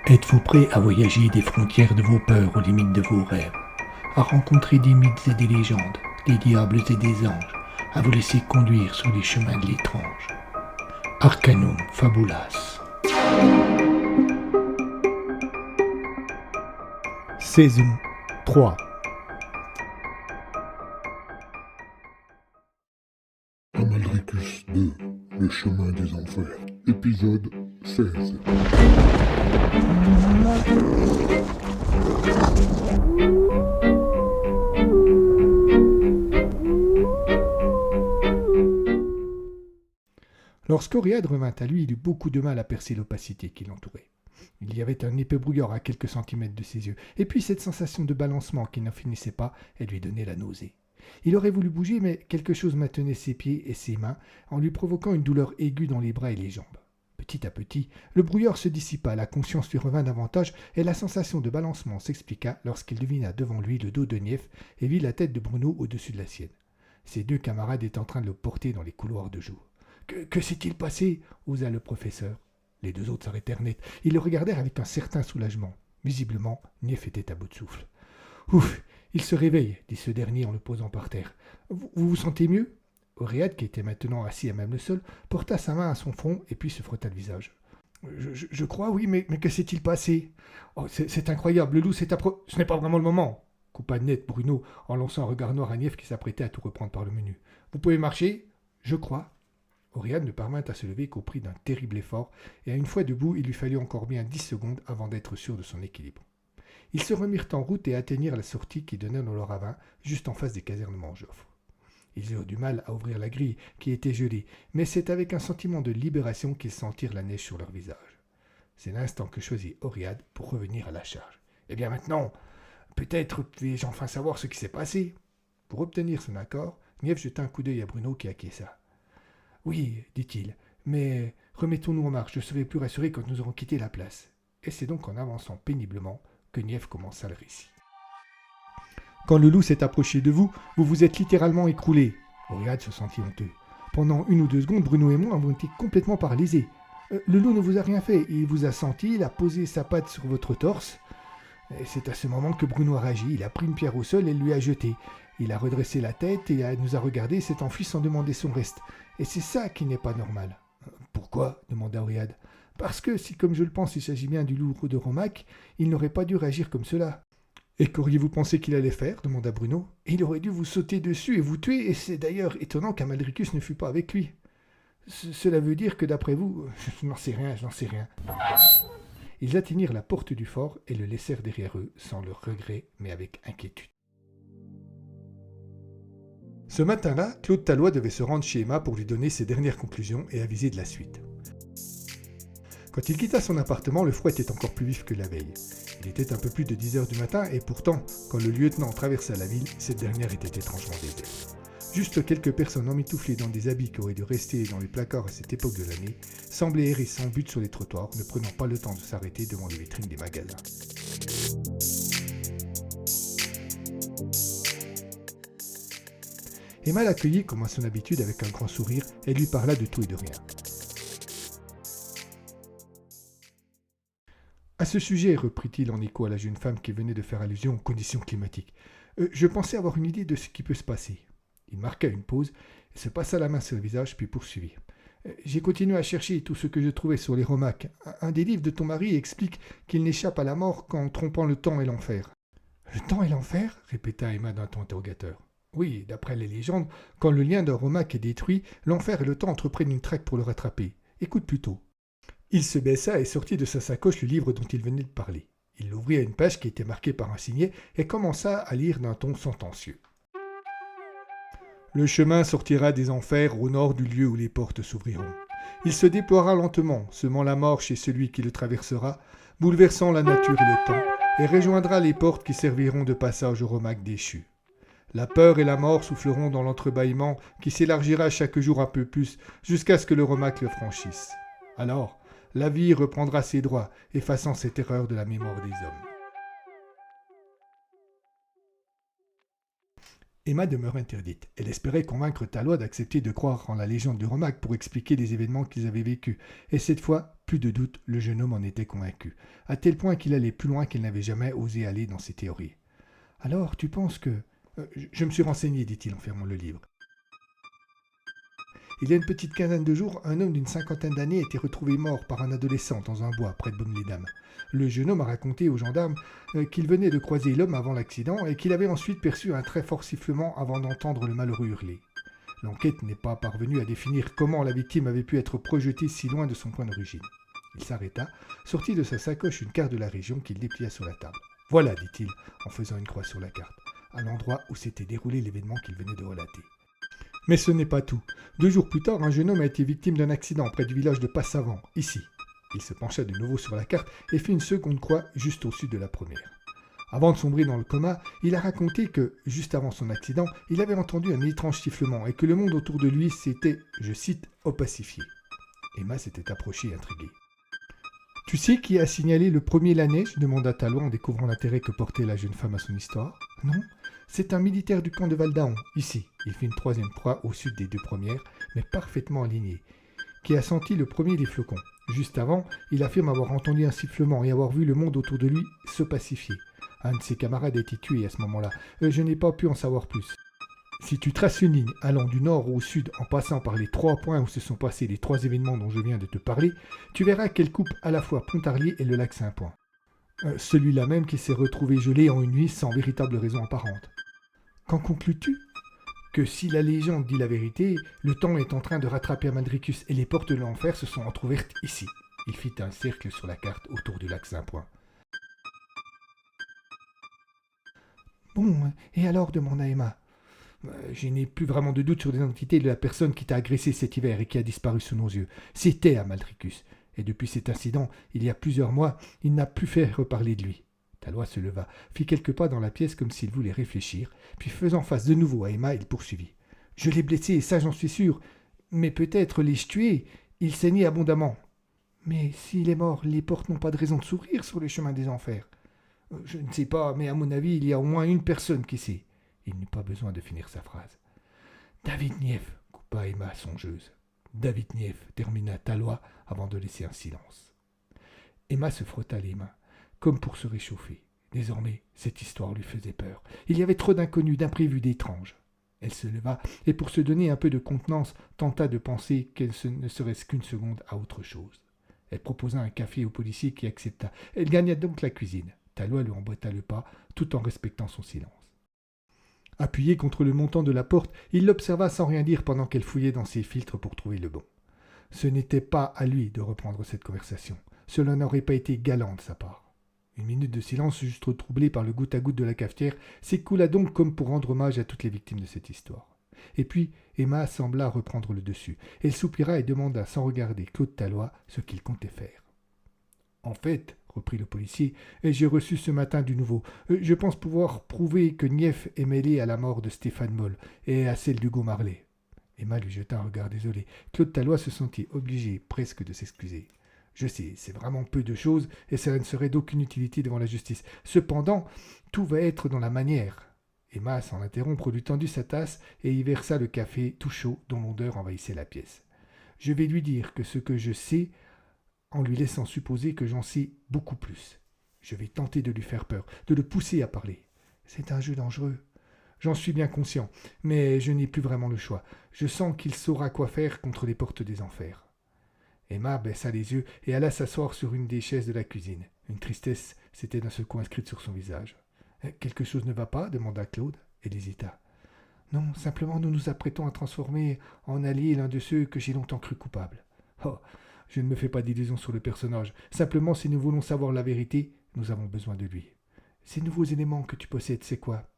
Êtes-vous prêt à voyager des frontières de vos peurs aux limites de vos rêves, à rencontrer des mythes et des légendes, des diables et des anges, à vous laisser conduire sur les chemins de l'étrange? Arcanum Fabulas. Saison 3. Amalricus 2, le chemin des enfers, épisode 16. Lorsqu'Oriad revint à lui, il eut beaucoup de mal à percer l'opacité qui l'entourait. Il y avait un épais brouillard à quelques centimètres de ses yeux, et puis cette sensation de balancement qui n'en finissait pas, elle lui donnait la nausée. Il aurait voulu bouger, mais quelque chose maintenait ses pieds et ses mains, en lui provoquant une douleur aiguë dans les bras et les jambes. Petit à petit, le brouillard se dissipa, la conscience lui revint davantage, et la sensation de balancement s'expliqua lorsqu'il devina devant lui le dos de Nief et vit la tête de Bruno au-dessus de la sienne. Ses deux camarades étaient en train de le porter dans les couloirs de jour. Que s'est-il passé osa le professeur. Les deux autres s'arrêtèrent net. Ils le regardèrent avec un certain soulagement. Visiblement, Nief était à bout de souffle. « Ouf, il se réveille, dit ce dernier en le posant par terre. Vous vous sentez mieux ?» Oriad, qui était maintenant assis à même le sol, porta sa main à son front et puis se frotta le visage. Je crois, oui, mais que s'est-il passé ? Oh, c'est incroyable, le loup s'est approché. Ce n'est pas vraiment le moment, coupa net Bruno en lançant un regard noir à Nief qui s'apprêtait à tout reprendre par le menu. Vous pouvez marcher ? Je crois. Oriad ne parvint à se lever qu'au prix d'un terrible effort, et à une fois debout, il lui fallut encore bien 10 secondes avant d'être sûr de son équilibre. Ils se remirent en route et atteignirent la sortie qui donnait dans le ravin, juste en face des casernes Mangeoffre. Ils eurent du mal à ouvrir la grille, qui était gelée, mais c'est avec un sentiment de libération qu'ils sentirent la neige sur leur visage. C'est l'instant que choisit Oriad pour revenir à la charge. « Eh bien maintenant, peut-être vais-je enfin savoir ce qui s'est passé ?» Pour obtenir son accord, Nief jeta un coup d'œil à Bruno qui acquiesça. « Oui, dit-il, mais remettons-nous en marche, je serai plus rassuré quand nous aurons quitté la place. » Et c'est donc en avançant péniblement que Nief commença le récit. Quand le loup s'est approché de vous, vous vous êtes littéralement écroulé. Oriad se sentit honteux. Pendant 1 ou 2 secondes, Bruno et moi avons été complètement paralysés. Le loup ne vous a rien fait, il vous a senti, il a posé sa patte sur votre torse. Et c'est à ce moment que Bruno a réagi, il a pris une pierre au sol et lui a jeté. Il a redressé la tête et nous a regardé et s'est enfui sans demander son reste. Et c'est ça qui n'est pas normal. Pourquoi ? Demanda Oriad. Parce que si, comme je le pense, il s'agit bien du loup de Romac, il n'aurait pas dû réagir comme cela. Et qu'auriez-vous pensé qu'il allait faire ? Demanda Bruno. Il aurait dû vous sauter dessus et vous tuer, et c'est d'ailleurs étonnant qu'Amalricus ne fût pas avec lui. Cela veut dire que d'après vous... Je n'en sais rien. Ils atteignirent la porte du fort et le laissèrent derrière eux, sans leur regret, mais avec inquiétude. Ce matin-là, Claude Tallois devait se rendre chez Emma pour lui donner ses dernières conclusions et aviser de la suite. Quand il quitta son appartement, le froid était encore plus vif que la veille. Il était un peu plus de 10 heures du matin et pourtant, quand le lieutenant traversa la ville, cette dernière était étrangement déserte. Juste quelques personnes emmitouflées dans des habits qui auraient dû rester dans les placards à cette époque de l'année semblaient errer sans but sur les trottoirs, ne prenant pas le temps de s'arrêter devant les vitrines des magasins. Emma l'accueillit comme à son habitude avec un grand sourire et lui parla de tout et de rien. À ce sujet, reprit-il en écho à la jeune femme qui venait de faire allusion aux conditions climatiques, je pensais avoir une idée de ce qui peut se passer. Il marqua une pause et se passa la main sur le visage puis poursuivit. J'ai continué à chercher tout ce que je trouvais sur les Romacs. Un des livres de ton mari explique qu'il n'échappe à la mort qu'en trompant le temps et l'enfer. Le temps et l'enfer ? Répéta Emma d'un ton interrogateur. Oui, d'après les légendes, quand le lien d'un Romac est détruit, l'enfer et le temps entreprennent une traque pour le rattraper. Écoute plutôt. Il se baissa et sortit de sa sacoche le livre dont il venait de parler. Il l'ouvrit à une page qui était marquée par un signet et commença à lire d'un ton sentencieux. Le chemin sortira des enfers au nord du lieu où les portes s'ouvriront. Il se déploiera lentement, semant la mort chez celui qui le traversera, bouleversant la nature et le temps, et rejoindra les portes qui serviront de passage au Romac déchu. La peur et la mort souffleront dans l'entrebâillement qui s'élargira chaque jour un peu plus jusqu'à ce que le Romac le franchisse. Alors, la vie reprendra ses droits, effaçant cette erreur de la mémoire des hommes. Emma demeure interdite. Elle espérait convaincre Tallois d'accepter de croire en la légende de Romac pour expliquer les événements qu'ils avaient vécus. Et cette fois, plus de doute, le jeune homme en était convaincu, à tel point qu'il allait plus loin qu'il n'avait jamais osé aller dans ses théories. « Alors, tu penses que... »« Je me suis renseigné, dit-il en fermant le livre. Il y a une petite quinzaine de jours, un homme d'une cinquantaine d'années a été retrouvé mort par un adolescent dans un bois près de Baume-les-Dames. Le jeune homme a raconté aux gendarmes qu'il venait de croiser l'homme avant l'accident et qu'il avait ensuite perçu un très fort sifflement avant d'entendre le malheureux hurler. L'enquête n'est pas parvenue à définir comment la victime avait pu être projetée si loin de son point d'origine. Il s'arrêta, sortit de sa sacoche une carte de la région qu'il déplia sur la table. « Voilà, dit-il, en faisant une croix sur la carte, à l'endroit où s'était déroulé l'événement qu'il venait de relater. Mais ce n'est pas tout. 2 jours plus tard, un jeune homme a été victime d'un accident près du village de Passavant, ici. Il se pencha de nouveau sur la carte et fit une seconde croix juste au sud de la première. Avant de sombrer dans le coma, il a raconté que, juste avant son accident, il avait entendu un étrange sifflement et que le monde autour de lui s'était, je cite, opacifié. Emma s'était approchée intriguée. « Tu sais qui a signalé le premier la neige ?» demanda Tallois en découvrant l'intérêt que portait la jeune femme à son histoire. « Non, c'est un militaire du camp de Valdaon, ici. » Il fit une 3e croix au sud des 2 premières, mais parfaitement alignée, qui a senti le premier des flocons. Juste avant, il affirme avoir entendu un sifflement et avoir vu le monde autour de lui s'opacifier. Un de ses camarades a été tué à ce moment-là. Je n'ai pas pu en savoir plus. Si tu traces une ligne allant du nord au sud en passant par les 3 points où se sont passés les 3 événements dont je viens de te parler, tu verras qu'elle coupe à la fois Pontarlier et le lac Saint-Point. Celui-là même qui s'est retrouvé gelé en une nuit sans véritable raison apparente. Qu'en conclus-tu ? Que si la légende dit la vérité, le temps est en train de rattraper Amalricus et les portes de l'enfer se sont entrouvertes ici. Il fit un cercle sur la carte autour du lac Saint-Point. Bon, et alors, demanda Emma. Je n'ai plus vraiment de doute sur l'identité de la personne qui t'a agressé cet hiver et qui a disparu sous nos yeux. C'était Amalricus. Et depuis cet incident, il y a plusieurs mois, il n'a plus fait reparler de lui. Tallois se leva, fit quelques pas dans la pièce comme s'il voulait réfléchir, puis faisant face de nouveau à Emma, il poursuivit. « Je l'ai blessé, ça j'en suis sûr, mais peut-être l'ai-je tué, il saignait abondamment. Mais s'il est mort, les portes n'ont pas de raison de s'ouvrir sur le chemin des enfers. Je ne sais pas, mais à mon avis, il y a au moins une personne qui sait. » Il n'eut pas besoin de finir sa phrase. « David Nief, » coupa Emma songeuse. « David Nief, » termina Tallois avant de laisser un silence. Emma se frotta les mains, comme pour se réchauffer. Désormais, cette histoire lui faisait peur. Il y avait trop d'inconnus, d'imprévus, d'étranges. Elle se leva et, pour se donner un peu de contenance, tenta de penser qu'elle ne serait-ce qu'une seconde à autre chose. Elle proposa un café au policier qui accepta. Elle gagna donc la cuisine. Tallois lui emboîta le pas, tout en respectant son silence. Appuyé contre le montant de la porte, il l'observa sans rien dire pendant qu'elle fouillait dans ses filtres pour trouver le bon. Ce n'était pas à lui de reprendre cette conversation. Cela n'aurait pas été galant de sa part. Une minute de silence, juste troublée par le goutte à goutte de la cafetière, s'écoula donc comme pour rendre hommage à toutes les victimes de cette histoire. Et puis, Emma sembla reprendre le dessus. Elle soupira et demanda sans regarder Claude Tallois ce qu'il comptait faire. « En fait, » reprit le policier, « j'ai reçu ce matin du nouveau. Je pense pouvoir prouver que Nief est mêlé à la mort de Stéphane Moll et à celle d'Hugo Marlet. » Emma lui jeta un regard désolé. Claude Tallois se sentit obligé presque de s'excuser. « Je sais, c'est vraiment peu de choses et cela ne serait d'aucune utilité devant la justice. Cependant, tout va être dans la manière. » Emma, sans l'interrompre, lui tendit sa tasse et y versa le café tout chaud dont l'odeur envahissait la pièce. « Je vais lui dire que ce que je sais, en lui laissant supposer que j'en sais beaucoup plus. Je vais tenter de lui faire peur, de le pousser à parler. C'est un jeu dangereux. J'en suis bien conscient, mais je n'ai plus vraiment le choix. Je sens qu'il saura quoi faire contre les portes des enfers. » Emma baissa les yeux et alla s'asseoir sur une des chaises de la cuisine. Une tristesse s'était d'un seul coup inscrite sur son visage. « Quelque chose ne va pas ?» demanda Claude. Elle hésita. « Non, simplement nous nous apprêtons à transformer en allié l'un de ceux que j'ai longtemps cru coupables. »« Oh, je ne me fais pas d'illusions sur le personnage. Simplement, si nous voulons savoir la vérité, nous avons besoin de lui. Ces nouveaux éléments que tu possèdes, c'est quoi ?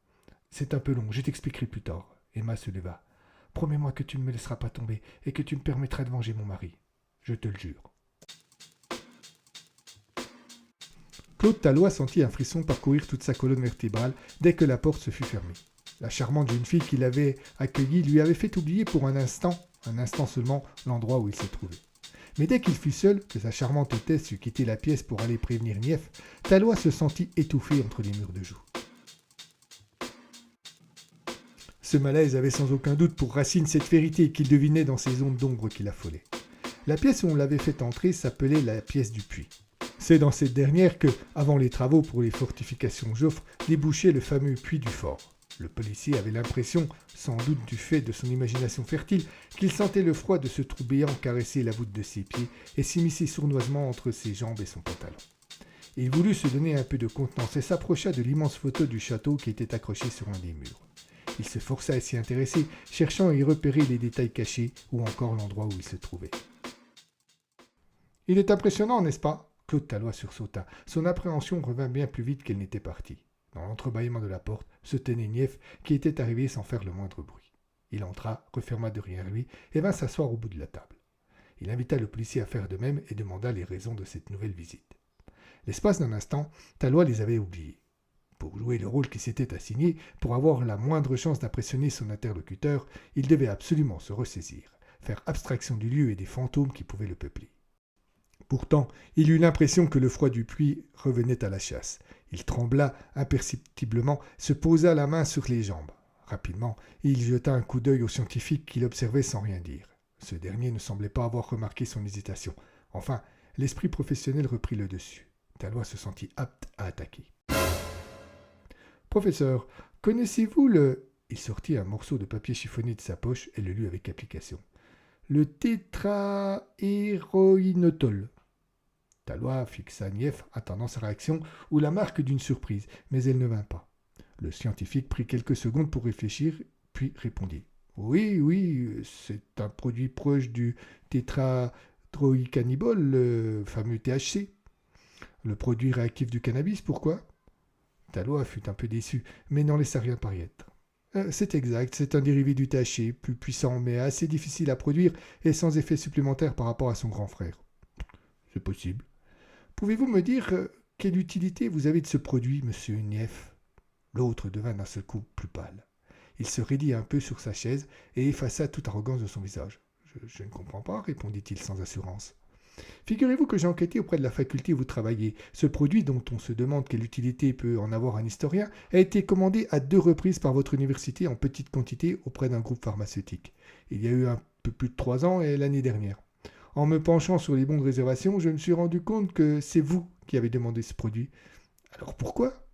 C'est un peu long, je t'expliquerai plus tard. » Emma se leva. « Promets-moi que tu ne me laisseras pas tomber et que tu me permettras de venger mon mari. Je te le jure. » Claude Tallois sentit un frisson parcourir toute sa colonne vertébrale dès que la porte se fut fermée. La charmante jeune fille qui l'avait accueilli lui avait fait oublier pour un instant seulement, l'endroit où il se trouvait. Mais dès qu'il fut seul, que sa charmante hôtesse eut quitté la pièce pour aller prévenir Nief, Tallois se sentit étouffé entre les murs de joue. Ce malaise avait sans aucun doute pour racine cette vérité qu'il devinait dans ces ondes d'ombre qui l'affolaient. La pièce où on l'avait fait entrer s'appelait la pièce du puits. C'est dans cette dernière que, avant les travaux pour les fortifications Joffre, débouchait le fameux puits du fort. Le policier avait l'impression, sans doute du fait de son imagination fertile, qu'il sentait le froid de ce trou béant caresser la voûte de ses pieds et s'immiscer sournoisement entre ses jambes et son pantalon. Il voulut se donner un peu de contenance et s'approcha de l'immense photo du château qui était accrochée sur un des murs. Il se força à s'y intéresser, cherchant à y repérer les détails cachés ou encore l'endroit où il se trouvait. « Il est impressionnant, n'est-ce pas ?» Claude Tallois sursauta. Son appréhension revint bien plus vite qu'elle n'était partie. Dans l'entrebâillement de la porte se tenait Nief, qui était arrivé sans faire le moindre bruit. Il entra, referma derrière lui et vint s'asseoir au bout de la table. Il invita le policier à faire de même et demanda les raisons de cette nouvelle visite. L'espace d'un instant, Tallois les avait oubliés. Pour jouer le rôle qui s'était assigné, pour avoir la moindre chance d'impressionner son interlocuteur, il devait absolument se ressaisir, faire abstraction du lieu et des fantômes qui pouvaient le peupler. Pourtant, il eut l'impression que le froid du puits revenait à la chasse. Il trembla imperceptiblement, se posa la main sur les jambes. Rapidement, il jeta un coup d'œil au scientifique qui l'observait sans rien dire. Ce dernier ne semblait pas avoir remarqué son hésitation. Enfin, l'esprit professionnel reprit le dessus. Tallois se sentit apte à attaquer. « Professeur, connaissez-vous le... » Il sortit un morceau de papier chiffonné de sa poche et le lut avec application. « Le tétrahéroïnotol. » Tallois fixa Nief, attendant sa réaction ou la marque d'une surprise, mais elle ne vint pas. Le scientifique prit quelques secondes pour réfléchir, puis répondit. « Oui, c'est un produit proche du tétrahydroïcannabinol, le fameux THC. » Le produit réactif du cannabis, pourquoi ? Tallois fut un peu déçu, mais n'en laissa rien paraître. C'est exact, c'est un dérivé du THC, plus puissant, mais assez difficile à produire et sans effet supplémentaire par rapport à son grand frère. C'est possible. Pouvez-vous me dire quelle utilité vous avez de ce produit, monsieur Nief ? L'autre devint d'un seul coup plus pâle. Il se raidit un peu sur sa chaise et effaça toute arrogance de son visage. Je ne comprends pas, répondit-il sans assurance. Figurez-vous que j'ai enquêté auprès de la faculté où vous travaillez. Ce produit, dont on se demande quelle utilité peut en avoir un historien, a été commandé à 2 reprises par votre université en petite quantité auprès d'un groupe pharmaceutique. Il y a eu un peu plus de 3 ans et l'année dernière. En me penchant sur les bons de réservation, je me suis rendu compte que c'est vous qui avez demandé ce produit. Alors pourquoi ?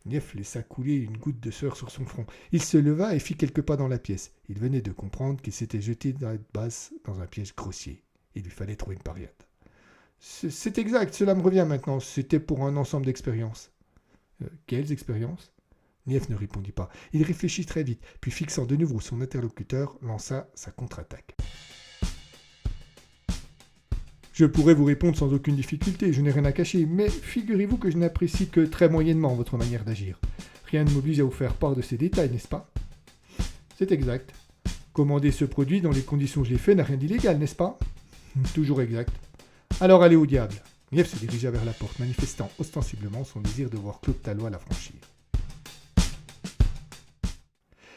Nief laissa couler une goutte de sueur sur son front. Il se leva et fit quelques pas dans la pièce. Il venait de comprendre qu'il s'était jeté dans la basse dans un piège grossier. Il lui fallait trouver une pariade. C'est exact, cela me revient maintenant. C'était pour un ensemble d'expériences. Quelles expériences ? Nief ne répondit pas. Il réfléchit très vite, puis fixant de nouveau son interlocuteur, lança sa contre-attaque. Je pourrais vous répondre sans aucune difficulté, je n'ai rien à cacher, mais figurez-vous que je n'apprécie que très moyennement votre manière d'agir. Rien ne m'oblige à vous faire part de ces détails, n'est-ce pas ? C'est exact. Commander ce produit dans les conditions que je l'ai fait n'a rien d'illégal, n'est-ce pas ? Toujours exact. Alors allez au diable. Nief se dirigea vers la porte, manifestant ostensiblement son désir de voir Claude Tallois la franchir.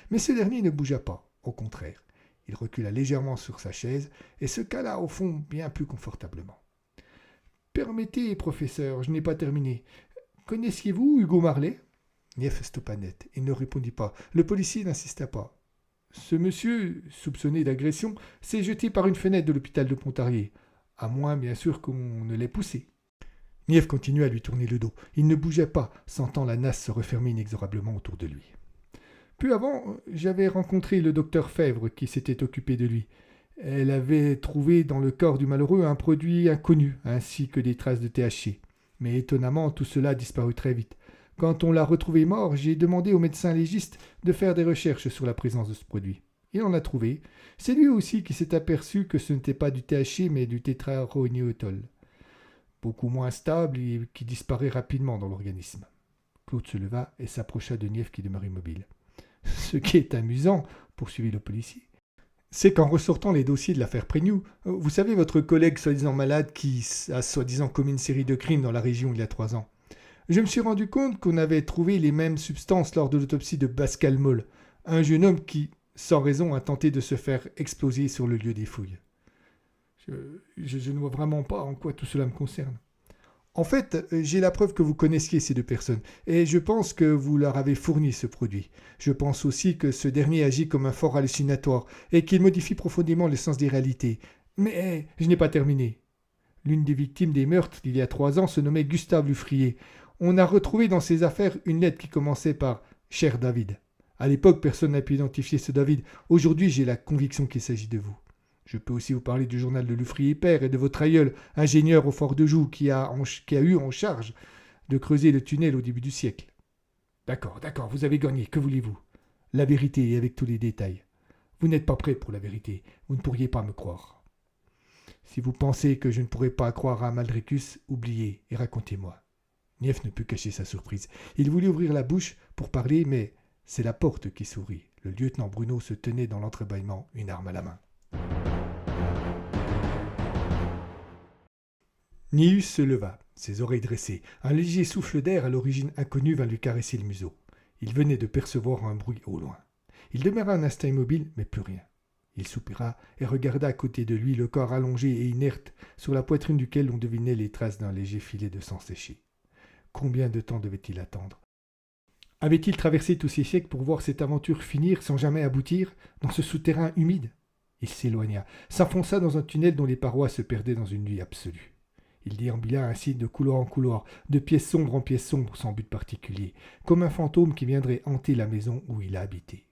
Mais ce dernier ne bougea pas, au contraire. Il recula légèrement sur sa chaise et se cala au fond bien plus confortablement. « Permettez, professeur, je n'ai pas terminé. Connaissiez-vous Hugo Marlet ?» Nief stoppa net. Il ne répondit pas. Le policier n'insista pas. « Ce monsieur, soupçonné d'agression, s'est jeté par une fenêtre de l'hôpital de Pontarlier. À moins, bien sûr, qu'on ne l'ait poussé. » Nief continua à lui tourner le dos. Il ne bougeait pas, sentant la nasse se refermer inexorablement autour de lui. Peu avant, j'avais rencontré le docteur Fèvre qui s'était occupé de lui. Elle avait trouvé dans le corps du malheureux un produit inconnu, ainsi que des traces de THC. Mais étonnamment, tout cela a disparu très vite. Quand on l'a retrouvé mort, j'ai demandé au médecin légiste de faire des recherches sur la présence de ce produit. Il en a trouvé. C'est lui aussi qui s'est aperçu que ce n'était pas du THC, mais du tétrahéroïnotol. Beaucoup moins stable et qui disparaît rapidement dans l'organisme. Claude se leva et s'approcha de Nief qui demeurait immobile. Ce qui est amusant, poursuivit le policier, c'est qu'en ressortant les dossiers de l'affaire Prégnoux, vous savez votre collègue soi-disant malade qui a soi-disant commis une série de crimes dans la région il y a 3 ans, je me suis rendu compte qu'on avait trouvé les mêmes substances lors de l'autopsie de Pascal Moll, un jeune homme qui, sans raison, a tenté de se faire exploser sur le lieu des fouilles. Je ne vois vraiment pas en quoi tout cela me concerne. En fait, j'ai la preuve que vous connaissiez ces deux personnes, et je pense que vous leur avez fourni ce produit. Je pense aussi que ce dernier agit comme un fort hallucinatoire, et qu'il modifie profondément le sens des réalités. Mais je n'ai pas terminé. L'une des victimes des meurtres d'il y a 3 ans se nommait Gustave Lufrier. On a retrouvé dans ses affaires une lettre qui commençait par « Cher David ». À l'époque, personne n'a pu identifier ce David. Aujourd'hui, j'ai la conviction qu'il s'agit de vous. Je peux aussi vous parler du journal de Lufrier père et de votre aïeul, ingénieur au fort de Joux, qui a eu en charge de creuser le tunnel au début du siècle. D'accord, vous avez gagné, que voulez-vous? La vérité et avec tous les détails. Vous n'êtes pas prêt pour la vérité, vous ne pourriez pas me croire. Si vous pensez que je ne pourrais pas croire à Maldricus, oubliez et racontez-moi. Nief ne put cacher sa surprise. Il voulut ouvrir la bouche pour parler, mais c'est la porte qui s'ouvrit. Le lieutenant Bruno se tenait dans l'entrebâillement, une arme à la main. Nius se leva, ses oreilles dressées. Un léger souffle d'air à l'origine inconnue vint lui caresser le museau. Il venait de percevoir un bruit au loin. Il demeura un instant immobile, mais plus rien. Il soupira et regarda à côté de lui le corps allongé et inerte, sur la poitrine duquel on devinait les traces d'un léger filet de sang séché. Combien de temps devait-il attendre? Avait-il traversé tous ces siècles pour voir cette aventure finir sans jamais aboutir, dans ce souterrain humide? Il s'éloigna, s'enfonça dans un tunnel dont les parois se perdaient dans une nuit absolue. Il déambula ainsi de couloir en couloir, de pièce sombre en pièce sombre, sans but particulier, comme un fantôme qui viendrait hanter la maison où il a habité.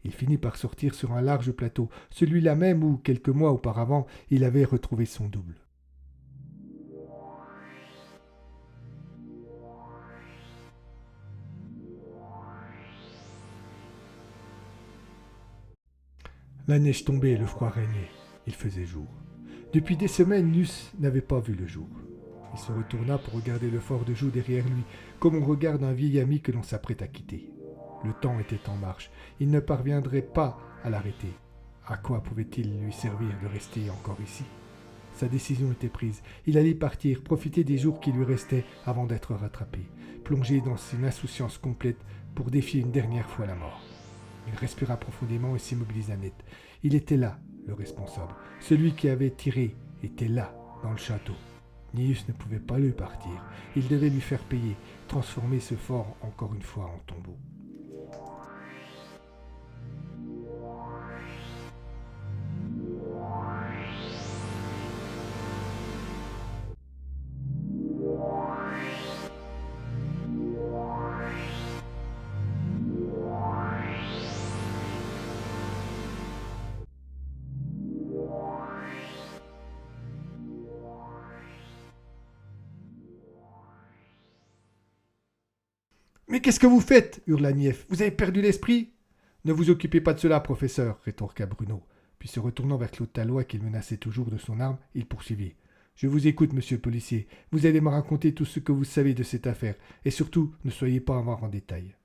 Il finit par sortir sur un large plateau, celui-là même où, quelques mois auparavant, il avait retrouvé son double. La neige tombait et le froid régnait. Il faisait jour. Depuis des semaines, Nius n'avait pas vu le jour. Il se retourna pour regarder le fort de Joux derrière lui, comme on regarde un vieil ami que l'on s'apprête à quitter. Le temps était en marche. Il ne parviendrait pas à l'arrêter. À quoi pouvait-il lui servir de rester encore ici? Sa décision était prise. Il allait partir, profiter des jours qui lui restaient avant d'être rattrapé, plongé dans une insouciance complète pour défier une dernière fois la mort. Il respira profondément et s'immobilisa net. Il était là, le responsable. Celui qui avait tiré était là, dans le château. Nius ne pouvait pas le partir. Il devait lui faire payer, transformer ce fort encore une fois en tombeau. Mais qu'est-ce que vous faites? Hurla Nief. Vous avez perdu l'esprit? Ne vous occupez pas de cela, professeur, rétorqua Bruno. Puis se retournant vers Claude Tallois, qu'il menaçait toujours de son arme, il poursuivit. Je vous écoute, monsieur le policier. Vous allez me raconter tout ce que vous savez de cette affaire, et surtout, ne soyez pas en détail.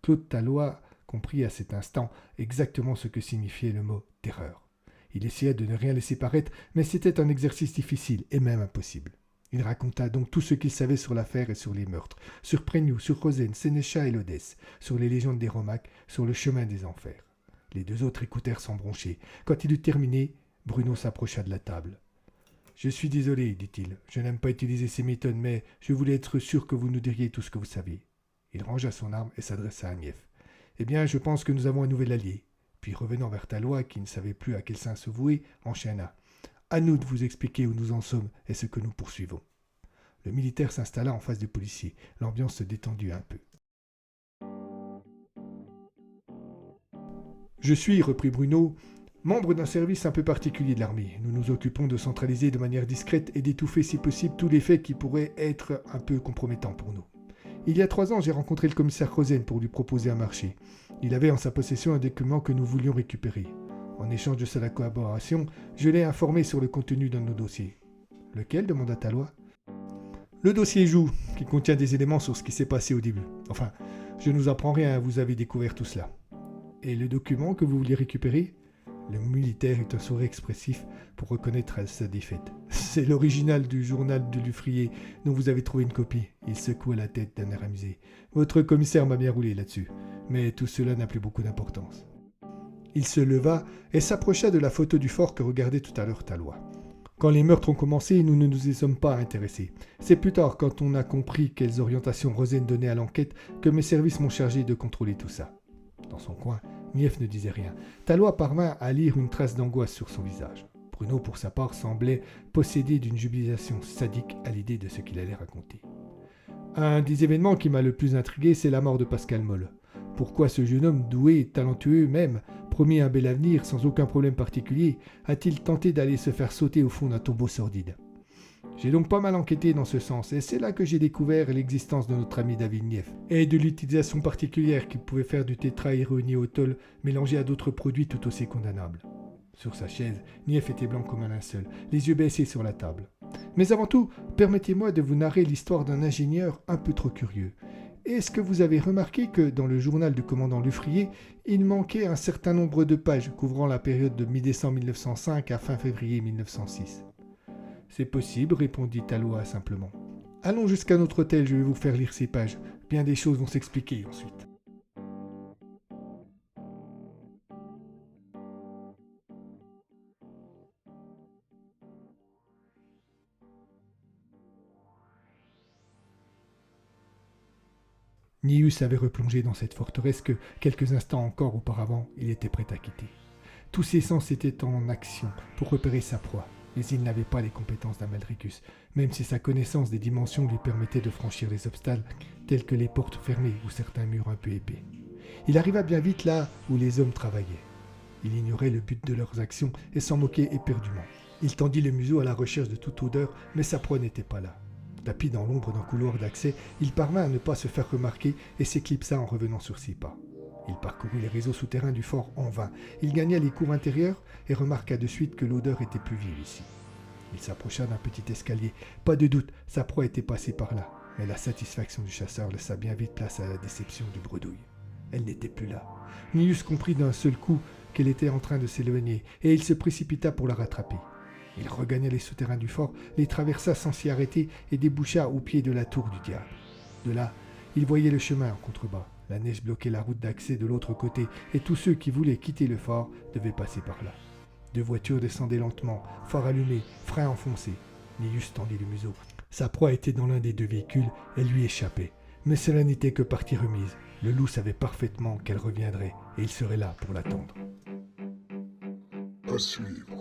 Claude Tallois comprit à cet instant exactement ce que signifiait le mot terreur. Il essaya de ne rien laisser paraître, mais c'était un exercice difficile et même impossible. Il raconta donc tout ce qu'il savait sur l'affaire et sur les meurtres, sur Prégnoux, sur Rosen, Sénéchal et Lodès, sur les légendes des Romaques, sur le chemin des enfers. Les deux autres écoutèrent sans broncher. Quand il eut terminé, Bruno s'approcha de la table. « Je suis désolé, dit-il. Je n'aime pas utiliser ces méthodes, mais je voulais être sûr que vous nous diriez tout ce que vous savez. » Il rangea son arme et s'adressa à Nief. « Eh bien, je pense que nous avons un nouvel allié. » Puis, revenant vers Tallois, qui ne savait plus à quel saint se vouer, enchaîna. À nous de vous expliquer où nous en sommes et ce que nous poursuivons. Le militaire s'installa en face du policier. L'ambiance se détendit un peu. Je suis, reprit Bruno, membre d'un service un peu particulier de l'armée. Nous nous occupons de centraliser de manière discrète et d'étouffer si possible tous les faits qui pourraient être un peu compromettants pour nous. Il y a 3 ans, j'ai rencontré le commissaire Rosen pour lui proposer un marché. Il avait en sa possession un document que nous voulions récupérer. En échange de sa collaboration, je l'ai informé sur le contenu d'un de nos dossiers. « Lequel » demanda Tallois. « Le dossier Joux, qui contient des éléments sur ce qui s'est passé au début. Enfin, je ne vous apprends rien, vous avez découvert tout cela. » « Et le document que vous vouliez récupérer ?» Le militaire eut un sourire expressif pour reconnaître sa défaite. « C'est l'original du journal de Lufrier, dont vous avez trouvé une copie. » Il secoua la tête d'un air amusé. « Votre commissaire m'a bien roulé là-dessus, mais tout cela n'a plus beaucoup d'importance. » Il se leva et s'approcha de la photo du fort que regardait tout à l'heure Tallois. Quand les meurtres ont commencé, nous ne nous y sommes pas intéressés. C'est plus tard, quand on a compris quelles orientations Rosen donnait à l'enquête, que mes services m'ont chargé de contrôler tout ça. Dans son coin, Nief ne disait rien. Talois parvint à lire une trace d'angoisse sur son visage. Bruno, pour sa part, semblait possédé d'une jubilation sadique à l'idée de ce qu'il allait raconter. Un des événements qui m'a le plus intrigué, c'est la mort de Pascal Moll. Pourquoi ce jeune homme doué, talentueux même, promis un bel avenir sans aucun problème particulier, a-t-il tenté d'aller se faire sauter au fond d'un tombeau sordide? J'ai donc pas mal enquêté dans ce sens, et c'est là que j'ai découvert l'existence de notre ami David Nief, et de l'utilisation particulière qu'il pouvait faire du tétrahéroïnéotol mélangé à d'autres produits tout aussi condamnables. Sur sa chaise, Nief était blanc comme un linceul, les yeux baissés sur la table. Mais avant tout, permettez-moi de vous narrer l'histoire d'un ingénieur un peu trop curieux. Est-ce que vous avez remarqué que, dans le journal du commandant Lufrier, il manquait un certain nombre de pages couvrant la période de mi-décembre 1905 à fin février 1906 ? C'est possible, répondit Talois simplement. Allons jusqu'à notre hôtel, je vais vous faire lire ces pages. Bien des choses vont s'expliquer ensuite. Nius avait replongé dans cette forteresse que, quelques instants encore auparavant, il était prêt à quitter. Tous ses sens étaient en action pour repérer sa proie, mais il n'avait pas les compétences d'Amalricus, même si sa connaissance des dimensions lui permettait de franchir les obstacles, tels que les portes fermées ou certains murs un peu épais. Il arriva bien vite là où les hommes travaillaient. Il ignorait le but de leurs actions et s'en moquait éperdument. Il tendit le museau à la recherche de toute odeur, mais sa proie n'était pas là. Tapis dans l'ombre d'un couloir d'accès, il parvint à ne pas se faire remarquer et s'éclipsa en revenant sur ses pas. Il parcourut les réseaux souterrains du fort en vain. Il gagna les cours intérieurs et remarqua de suite que l'odeur était plus vive ici. Il s'approcha d'un petit escalier. Pas de doute, sa proie était passée par là. Mais la satisfaction du chasseur laissa bien vite place à la déception du bredouille. Elle n'était plus là. Nius comprit d'un seul coup qu'elle était en train de s'éloigner et il se précipita pour la rattraper. Il regagna les souterrains du fort, les traversa sans s'y arrêter et déboucha au pied de la tour du diable. De là, il voyait le chemin en contrebas. La neige bloquait la route d'accès de l'autre côté et tous ceux qui voulaient quitter le fort devaient passer par là. Deux voitures descendaient lentement, phare allumé, frein enfoncé. Nius tendit le museau. Sa proie était dans l'un des deux véhicules, elle lui échappait. Mais cela n'était que partie remise. Le loup savait parfaitement qu'elle reviendrait et il serait là pour l'attendre. À suivre.